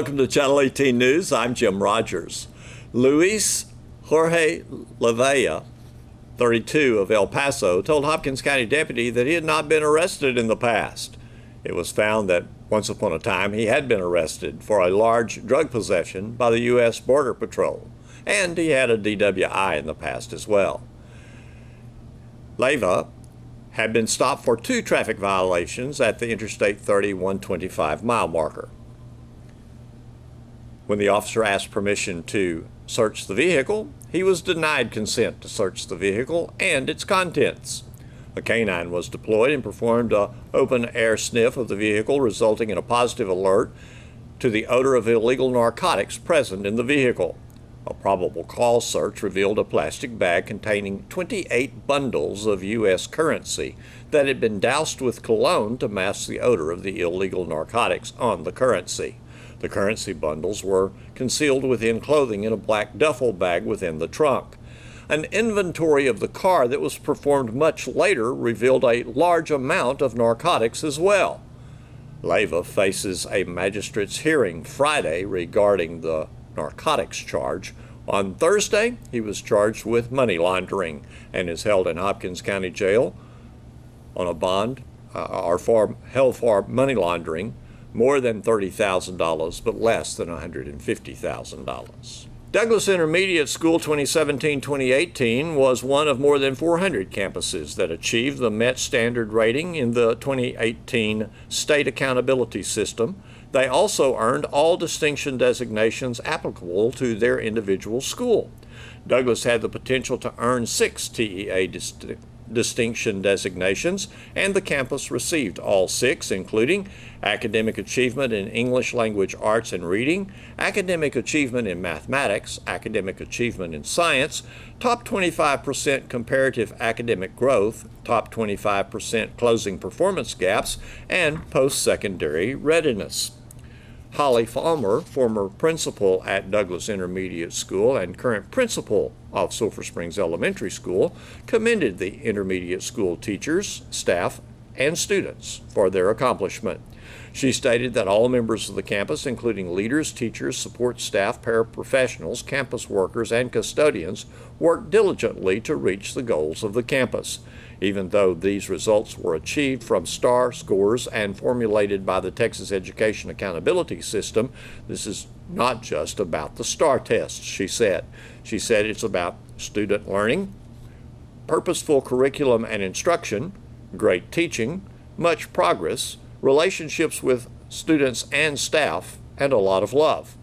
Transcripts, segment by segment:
Welcome to Channel 18 News. I'm Jim Rogers. Luis Jorge Lavella, 32, of El Paso, told Hopkins County deputy that he had not been arrested in the past. It was found that once upon a time he had been arrested for a large drug possession by the U.S. Border Patrol, and he had a DWI in the past as well. Leyva had been stopped for 2 traffic violations at the Interstate 30 125 mile marker. When the officer asked permission to search the vehicle, he was denied consent to search the vehicle and its contents. A canine was deployed and performed an open-air sniff of the vehicle, resulting in a positive alert to the odor of illegal narcotics present in the vehicle. A probable cause search revealed a plastic bag containing 28 bundles of U.S. currency that had been doused with cologne to mask the odor of the illegal narcotics on the currency. The currency bundles were concealed within clothing in a black duffel bag within the trunk. An inventory of the car that was performed much later revealed a large amount of narcotics as well. Leyva faces a magistrate's hearing Friday regarding the narcotics charge. On Thursday, he was charged with money laundering and is held in Hopkins County Jail on a bond held for money laundering, more than $30,000 but less than $150,000. Douglas Intermediate School 2017-2018 was one of more than 400 campuses that achieved the MET standard rating in the 2018 State Accountability System. They also earned all distinction designations applicable to their individual school. Douglas had the potential to earn 6 TEA distinction designations, and the campus received all 6, including academic achievement in English language arts and reading, academic achievement in mathematics, academic achievement in science, top 25% comparative academic growth, top 25% closing performance gaps, and post-secondary readiness. Holly Falmer, former principal at Douglas Intermediate School and current principal of Sulphur Springs Elementary School, commended the intermediate school teachers, staff, and students for their accomplishment. She stated that all members of the campus, including leaders, teachers, support staff, paraprofessionals, campus workers, and custodians, worked diligently to reach the goals of the campus. Even though these results were achieved from STAR scores and formulated by the Texas Education Accountability System, this is not just about the STAR tests, she said. She said it's about student learning, purposeful curriculum and instruction, great teaching, much progress, relationships with students and staff, and a lot of love.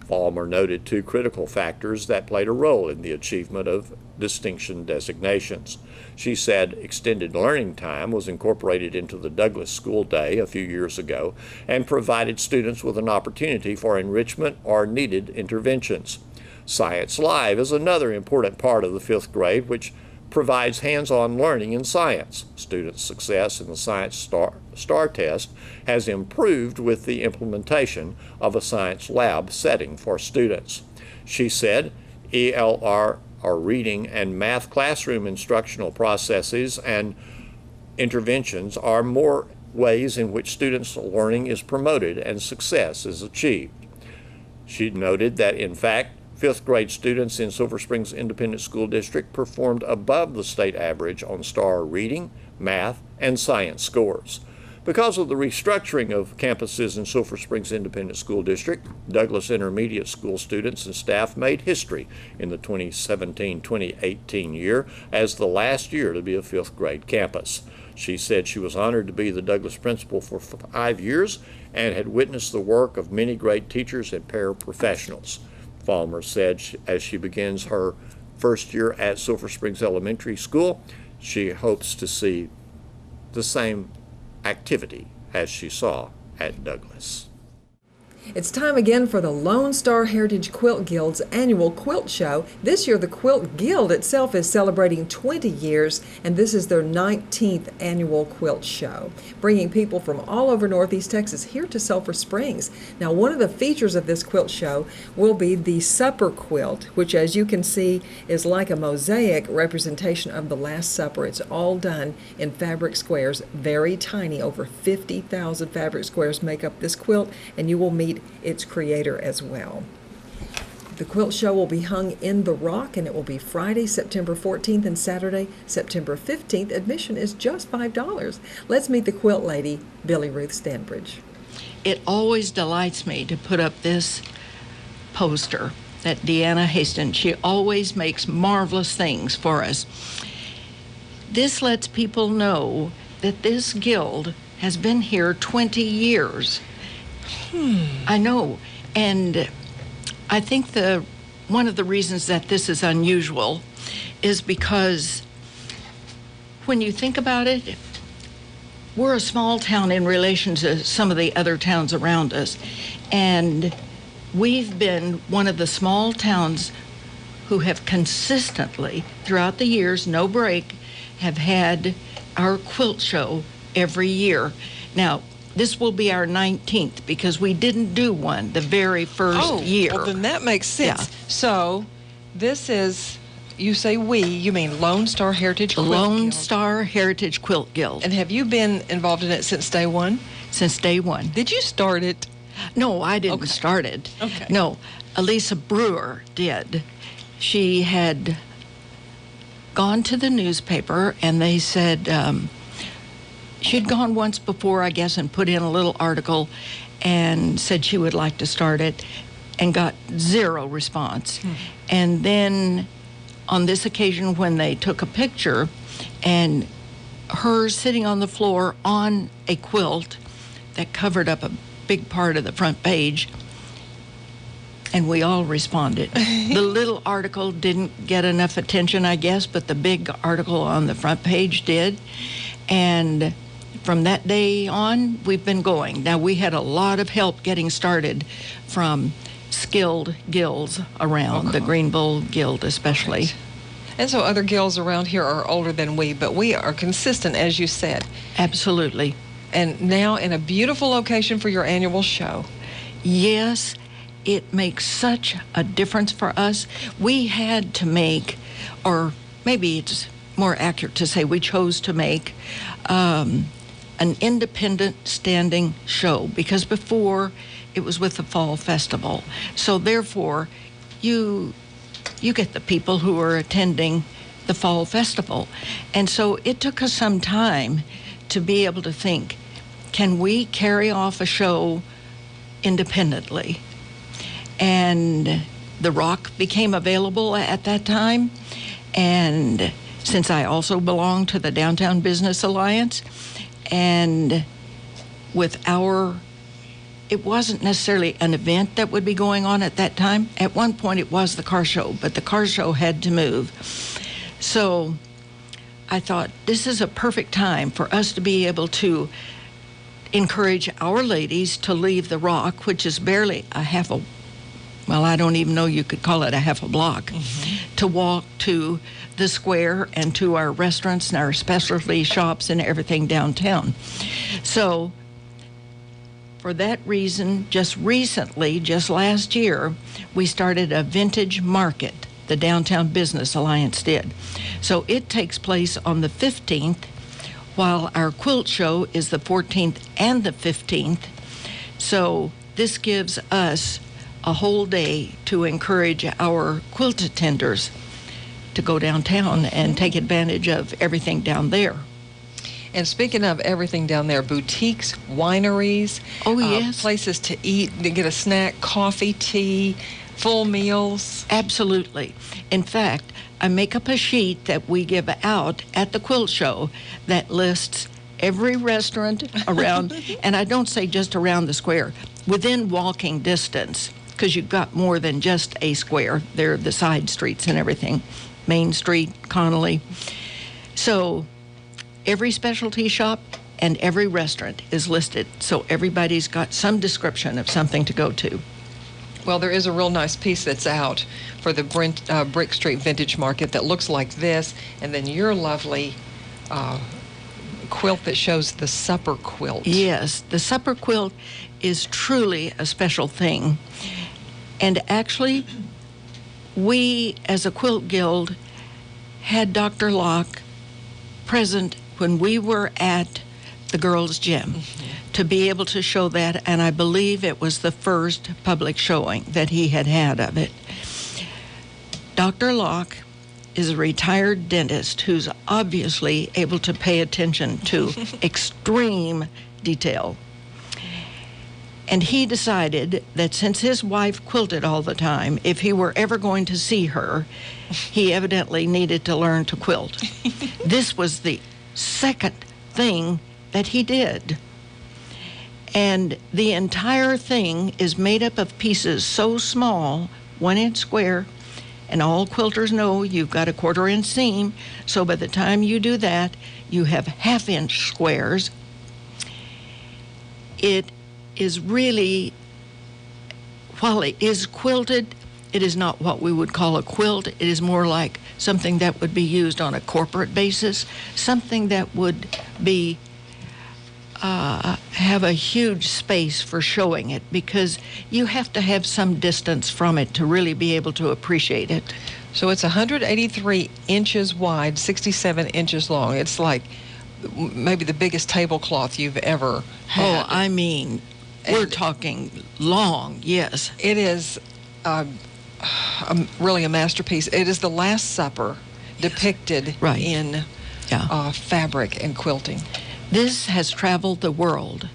Falmer noted 2 critical factors that played a role in the achievement of distinction designations. She said extended learning time was incorporated into the Douglas School Day a few years ago and provided students with an opportunity for enrichment or needed interventions. Science Live is another important part of the 5th grade, which provides hands-on learning in science. Student success in the Science STAR test has improved with the implementation of a science lab setting for students. She said ELR, or reading and math classroom instructional processes and interventions, are more ways in which students' learning is promoted and success is achieved. She noted that, in fact, 5th grade students in Sulphur Springs Independent School District performed above the state average on STAR reading, math, and science scores. Because of the restructuring of campuses in Sulphur Springs Independent School District, Douglas Intermediate School students and staff made history in the 2017-2018 year as the last year to be a 5th grade campus. She said she was honored to be the Douglas principal for 5 years and had witnessed the work of many great teachers and paraprofessionals. Falmer said as she begins her first year at Sulphur Springs Elementary School, she hopes to see the same activity as she saw at Douglas. It's time again for the Lone Star Heritage Quilt Guild's annual quilt show. This year, the Quilt Guild itself is celebrating 20 years, and this is their 19th annual quilt show, bringing people from all over Northeast Texas here to Sulphur Springs. Now, one of the features of this quilt show will be the Supper Quilt, which, as you can see, is like a mosaic representation of the Last Supper. It's all done in fabric squares, very tiny. Over 50,000 fabric squares make up this quilt, and you will meet meet its creator as well. The quilt show will be hung in the Rock, and it will be Friday, September 14th and Saturday, September 15th. Admission is just $5. Let's meet the quilt lady, Billy Ruth Stanbridge. It always delights me to put up this poster that Deanna Hastings, she always makes marvelous things for us. This lets people know that this guild has been here 20 years. I know, and I think one of the reasons that this is unusual is because when you think about it, we're a small town in relation to some of the other towns around us, and we've been one of the small towns who have consistently, throughout the years, no break, have had our quilt show every year. Now, this will be our 19th because we didn't do one the very first year. Well, then that makes sense. Yeah. So this is, you say we, you mean Lone Star Heritage Quilt Lone Guild. Star Heritage Quilt Guild. And have you been involved in it since day one? Since day one. Did you start it? No, I didn't Okay. start it. Okay. No, Elisa Brewer did. She had gone to the newspaper, and they said she'd gone once before, I guess, and put in a little article and said she would like to start it, and got zero response. And then on this occasion, when they took a picture and her sitting on the floor on a quilt that covered up a big part of the front page, and we all responded. The little article didn't get enough attention, I guess, but the big article on the front page did. And from that day on, we've been going. Now, we had a lot of help getting started from skilled guilds around, the Greenville Guild especially. Right. And so other guilds around here are older than we, but we are consistent, as you said. Absolutely. And now in a beautiful location for your annual show. Yes, it makes such a difference for us. We had to make, or maybe it's more accurate to say we chose to make, an independent standing show, because before it was with the Fall Festival. So therefore, you get the people who are attending the Fall Festival. And so it took us some time to be able to think, can we carry off a show independently? And the Rock became available at that time. And since I also belong to the Downtown Business Alliance, and with it wasn't necessarily an event that would be going on at that time. At one point it was the car show, but the car show had to move. So I thought this is a perfect time for us to be able to encourage our ladies to leave the Rock, which is barely I don't even know you could call it a half a block, to walk to the square and to our restaurants and our specialty shops and everything downtown. So for that reason, just recently, just last year, we started a vintage market, the Downtown Business Alliance did. So it takes place on the 15th, while our quilt show is the 14th and the 15th. So this gives us a whole day to encourage our quilt attenders to go downtown and take advantage of everything down there. And speaking of everything down there, boutiques, wineries, yes. Places to eat, to get a snack, coffee, tea, full meals. Absolutely. In fact, I make up a sheet that we give out at the quilt show that lists every restaurant around, and I don't say just around the square, within walking distance, because you've got more than just a square. There are the side streets and everything, Main Street, Connolly. So every specialty shop and every restaurant is listed, so everybody's got some description of something to go to. Well, there is a real nice piece that's out for the Brick Street Vintage Market that looks like this, and then your lovely quilt that shows the supper quilt. Yes, the supper quilt is truly a special thing. And actually, we as a quilt guild had Dr. Locke present when we were at the girls' gym to be able to show that, and I believe it was the first public showing that he had of it. Dr. Locke is a retired dentist who's obviously able to pay attention to extreme detail. And he decided that since his wife quilted all the time, if he were ever going to see her, he evidently needed to learn to quilt. This was the second thing that he did. And the entire thing is made up of pieces so small, 1 inch square, and all quilters know you've got a 1/4 inch seam, so by the time you do that, you have 1/2 inch squares. It is really, while it is quilted, it is not what we would call a quilt. It is more like something that would be used on a corporate basis, something that would be have a huge space for showing it, because you have to have some distance from it to really be able to appreciate it. So it's 183 inches wide, 67 inches long. It's like maybe the biggest tablecloth you've ever had. Oh, I mean, we're talking long, yes. It is really a masterpiece. It is the Last Supper depicted Right. in Yeah. fabric and quilting. This has traveled the world.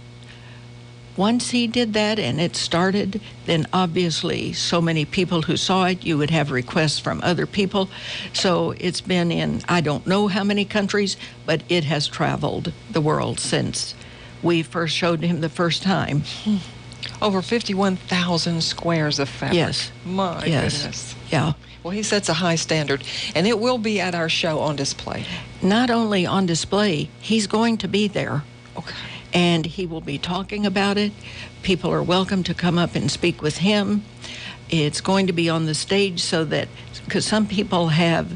Once he did that and it started, then obviously so many people who saw it, you would have requests from other people. So it's been in, I don't know how many countries, but it has traveled the world since we first showed him the first time. Over 51,000 squares of fabric. Yes. My Yes. goodness. Yeah. Well, he sets a high standard, and it will be at our show on display. Not only on display, he's going to be there. Okay. And he will be talking about it. People are welcome to come up and speak with him. It's going to be on the stage so that, because some people have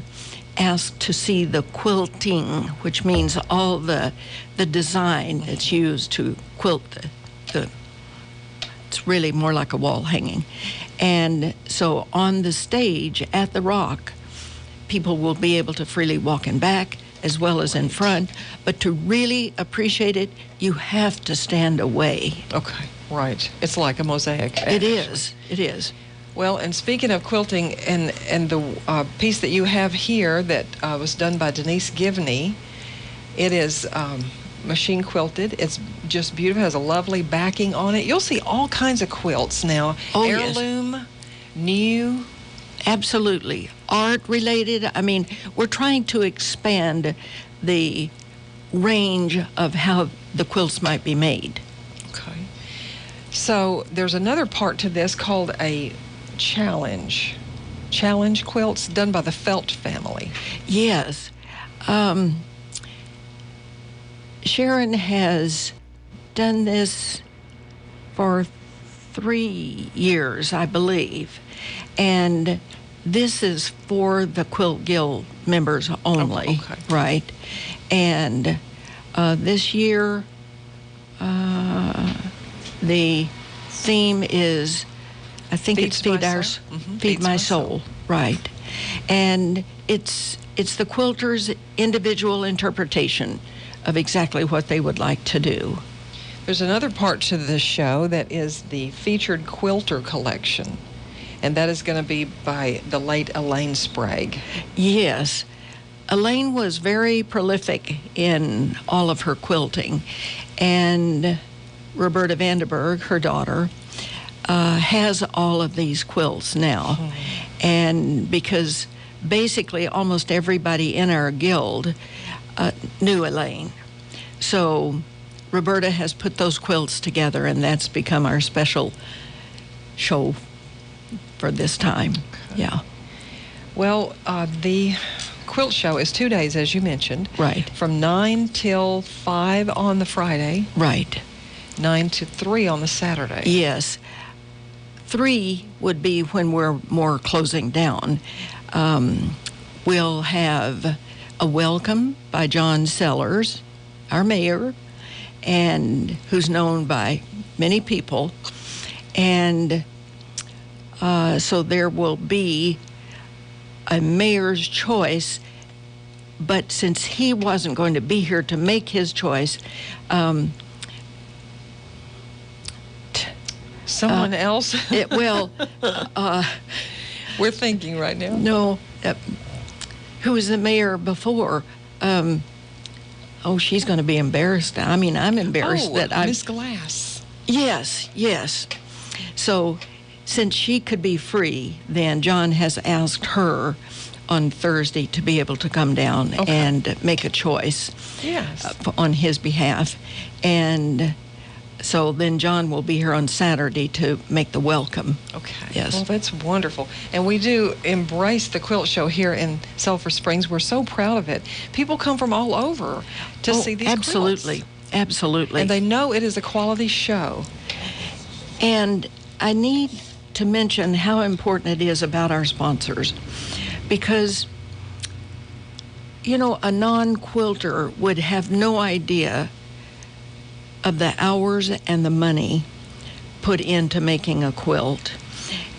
asked to see the quilting, which means all the design that's used to quilt the it's really more like a wall hanging. And so on the stage at the Rock, people will be able to freely walk in back as well as in front, but to really appreciate it, you have to stand away. Okay, right. It's like a mosaic. It is. It is. Well, and speaking of quilting, and the piece that you have here that was done by Denise Givney, it is machine quilted. It's just beautiful. It has a lovely backing on it. You'll see all kinds of quilts now. Oh, yes. Heirloom, new. Absolutely. Art related. I mean, we're trying to expand the range of how the quilts might be made. Okay. So there's another part to this called a challenge. Challenge quilts done by the Felt family. Yes. Sharon has done this for 3 years, I believe. And this is for the Quilt Guild members only, okay. right? And this year, the theme is, I think it's Feeds Feed My Our Soul. Mhm. Feed Feeds My My Soul, Soul. right? And it's the quilter's individual interpretation of exactly what they would like to do. There's another part to this show that is the featured quilter collection, and that is going to be by the late Elaine Sprague. Yes. Elaine was very prolific in all of her quilting, and Roberta Vanderburg, her daughter, has all of these quilts now. And because basically almost everybody in our guild knew Elaine. So Roberta has put those quilts together, and that's become our special show for this time. Yeah. Well, the quilt show is 2 days, as you mentioned. Right. From 9 till 5 on the Friday, Right. 9 to 3 on the Saturday. Yes. 3 would be when we're more closing down. We'll have a welcome by John Sellers, our mayor, and who's known by many people. And so there will be a mayor's choice, but since he wasn't going to be here to make his choice, Someone else? Well, We're thinking right now. no, who was the mayor before? She's going to be embarrassed. I mean, I'm embarrassed that I. Miss Glass. Yes. So, since she could be free, then John has asked her on Thursday to be able to come down and make a choice Yes. on his behalf. And so then John will be here on Saturday to make the welcome. Okay. Yes. Well, that's wonderful. And we do embrace the quilt show here in Sulphur Springs. We're so proud of it. People come from all over to see these absolutely. quilts. Absolutely. And they know it is a quality show. And I need to mention how important it is about our sponsors, because, a non-quilter would have no idea of the hours and the money put into making a quilt.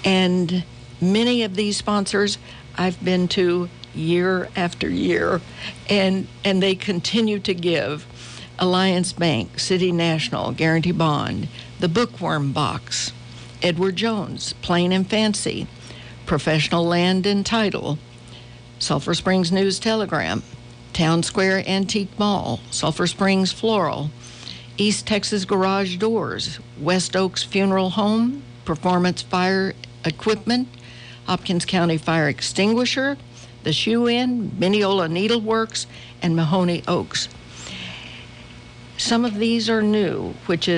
And many of these sponsors I've been to year after year, and they continue to give. Alliance Bank, City National, Guarantee Bond, the Bookworm Box, Edward Jones, Plain and Fancy, Professional Land and Title, Sulphur Springs News Telegram, Town Square Antique Mall, Sulphur Springs Floral, East Texas Garage Doors, West Oaks Funeral Home, Performance Fire Equipment, Hopkins County Fire Extinguisher, The Shoe Inn, Mineola Needleworks, and Mahoney Oaks. Some of these are new, which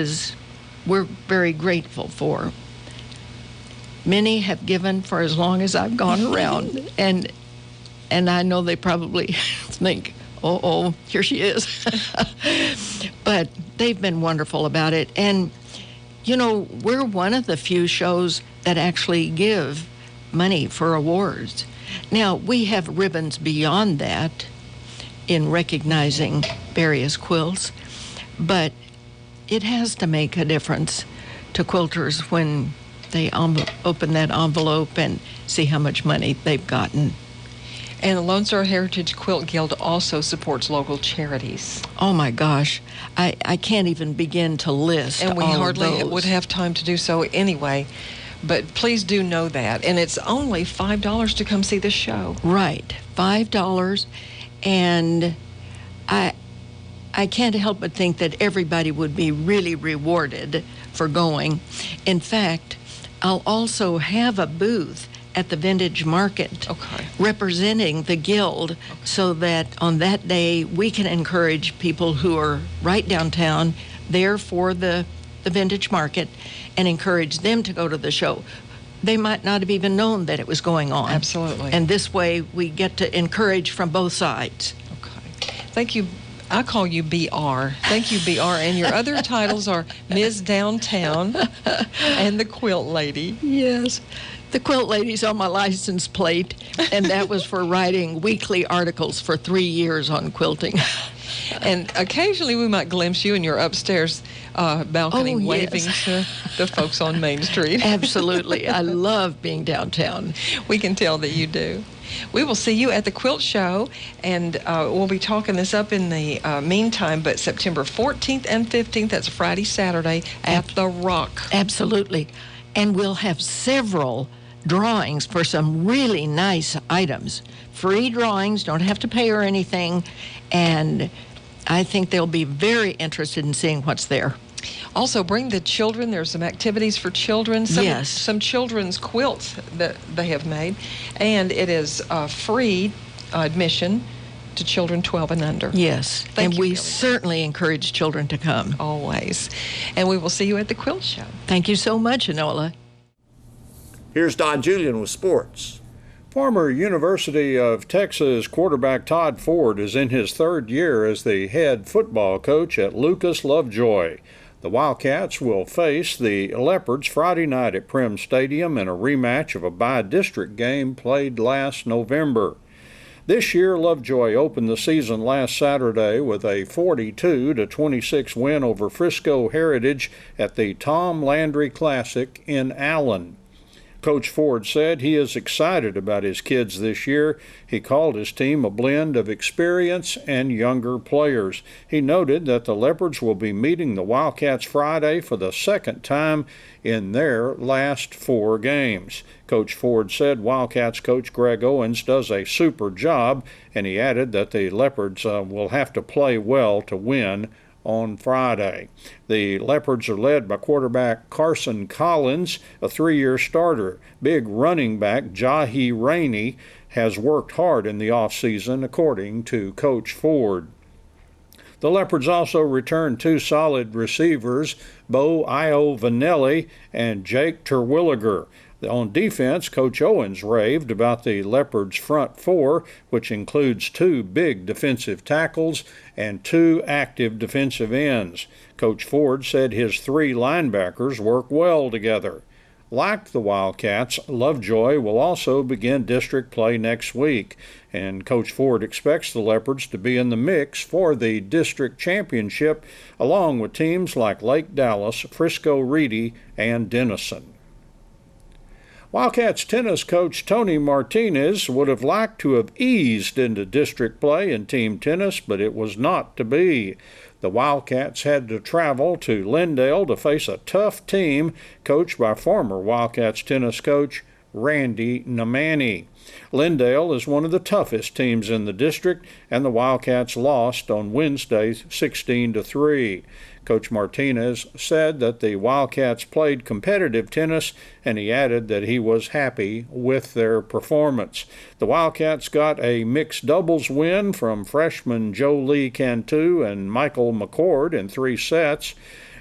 we're very grateful for. Many have given for as long as I've gone around, and I know they probably think, here she is. But they've been wonderful about it. And, we're one of the few shows that actually give money for awards. Now, we have ribbons beyond that in recognizing various quilts, but it has to make a difference to quilters when they open that envelope and see how much money they've gotten. And the Lone Star Heritage Quilt Guild also supports local charities. Oh my gosh, I can't even begin to list And we all hardly of those. would have time to do so anyway. But please do know that. And it's only $5 to come see the show. Right, $5. And I can't help but think that everybody would be really rewarded for going. In fact, I'll also have a booth at the Vintage Market representing the Guild, so that on that day we can encourage people who are right downtown there for the Vintage Market and encourage them to go to the show. They might not have even known that it was going on. Absolutely. And this way we get to encourage from both sides. Okay. Thank you. I call you BR. Thank you, BR. And your other titles are Ms. Downtown and the Quilt Lady. Yes. The Quilt Lady's on my license plate, and that was for writing weekly articles for 3 years on quilting. And occasionally we might glimpse you in your upstairs balcony Oh, yes. waving to the folks on Main Street. Absolutely. I love being downtown. We can tell that you do. We will see you at the Quilt Show, and we'll be talking this up in the meantime, but September 14th and 15th, that's Friday, Saturday, at the Rock. Absolutely. And we'll have several drawings for some really nice items. Free drawings, don't have to pay or anything, and I think they'll be very interested in seeing what's there. Also, bring the children. There's some activities for children. Yes. Some children's quilts that they have made. And it is free admission to children 12 and under. Yes. Thank and you, we Billy. certainly encourage children to come. Always. And we will see you at the Quilt Show. Thank you so much, Enola. Here's Don Julian with sports. Former University of Texas quarterback Todd Ford is in his third year as the head football coach at Lucas Lovejoy. The Wildcats will face the Leopards Friday night at Primm Stadium in a rematch of a by-district game played last November. This year, Lovejoy opened the season last Saturday with a 42-26 win over Frisco Heritage at the Tom Landry Classic in Allen. Coach Ford said he is excited about his kids this year. He called his team a blend of experience and younger players. He noted that the Leopards will be meeting the Wildcats Friday for the second time in their last 4 games. Coach Ford said Wildcats coach Greg Owens does a super job, and he added that the Leopards will have to play well to win on Friday. The Leopards are led by quarterback Carson Collins, a 3-year starter. Big running back Jahi Rainey has worked hard in the offseason, according to Coach Ford. The Leopards also returned 2 solid receivers, Bo Vanelli and Jake Terwilliger. On defense, Coach Owens raved about the Leopards' front 4, which includes 2 big defensive tackles and 2 active defensive ends. Coach Ford said his 3 linebackers work well together. Like the Wildcats, Lovejoy will also begin district play next week, and Coach Ford expects the Leopards to be in the mix for the district championship, along with teams like Lake Dallas, Frisco Reedy, and Denison. Wildcats tennis coach Tony Martinez would have liked to have eased into district play in team tennis, but it was not to be. The Wildcats had to travel to Lindale to face a tough team coached by former Wildcats tennis coach Randy Namani. Lindale is one of the toughest teams in the district, and the Wildcats lost on Wednesday 16-3. Coach Martinez said that the Wildcats played competitive tennis, and he added that he was happy with their performance. The Wildcats got a mixed doubles win from freshmen Jolie Cantu and Michael McCord in 3 sets.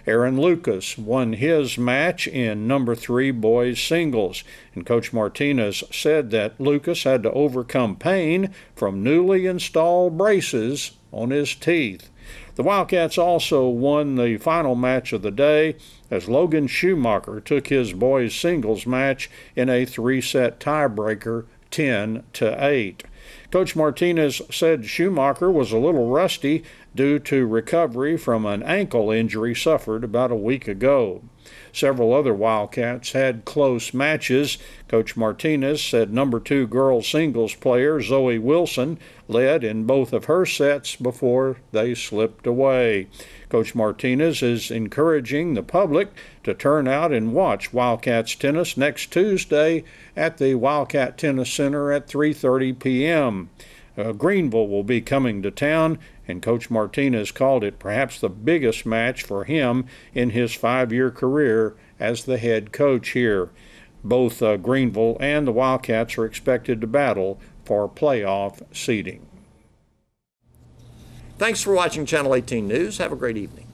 Aaron Lucas won his match in number 3 boys singles, and Coach Martinez said that Lucas had to overcome pain from newly installed braces on his teeth. The Wildcats also won the final match of the day as Logan Schumacher took his boys singles match in a 3-set tiebreaker, 10-8. Coach Martinez said Schumacher was a little rusty due to recovery from an ankle injury suffered about a week ago. Several other Wildcats had close matches. Coach Martinez said number 2 girls singles player Zoe Wilson led in both of her sets before they slipped away. Coach Martinez is encouraging the public to turn out and watch Wildcats tennis next Tuesday at the Wildcat Tennis Center at 3:30 p.m. Greenville will be coming to town, and Coach Martinez called it perhaps the biggest match for him in his 5-year career as the head coach here. Both Greenville and the Wildcats are expected to battle for playoff seeding. Thanks for watching Channel 18 News. Have a great evening.